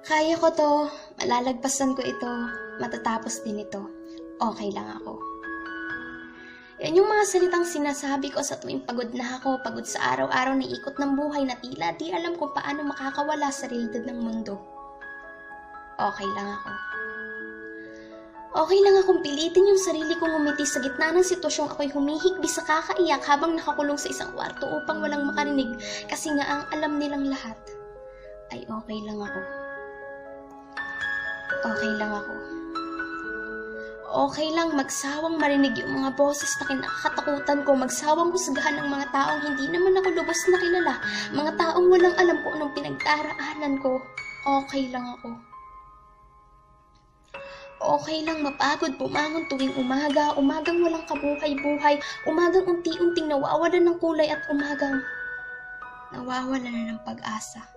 Kaya ko 'to, malalagpasan ko ito, matatapos din ito. Okey lang ako. Yan yung mga salitang sinasabi ko sa tuwing pagod na ako, pagod sa araw-araw na ikot ng buhay na tila di alam kung paano makakawala sa realidad ng mundo. Okey lang ako. Okey lang akong pilitin yung sarili kong ngumiti sa gitna ng sitwasyong ako'y humihigbi sa kakaiyak habang nakakulong sa isang kwarto upang walang makarinig kasi nga ang alam nilang lahat ay okey lang ako. Okey lang ako. Okey lang magsawang marinig yung mga boses na kinakatakutan ko, magsawang husgahan ng mga taong hindi naman ako lubos na kilala, mga taong walang alam kung anong pinagdaraanan ko. Okey lang ako. Okey lang mapagod bumangon tuwing umaga, umagang walang kabuhay-buhay, umagang unti-unting nawawalan ng kulay at umagang nawawalan na ng pag-asa.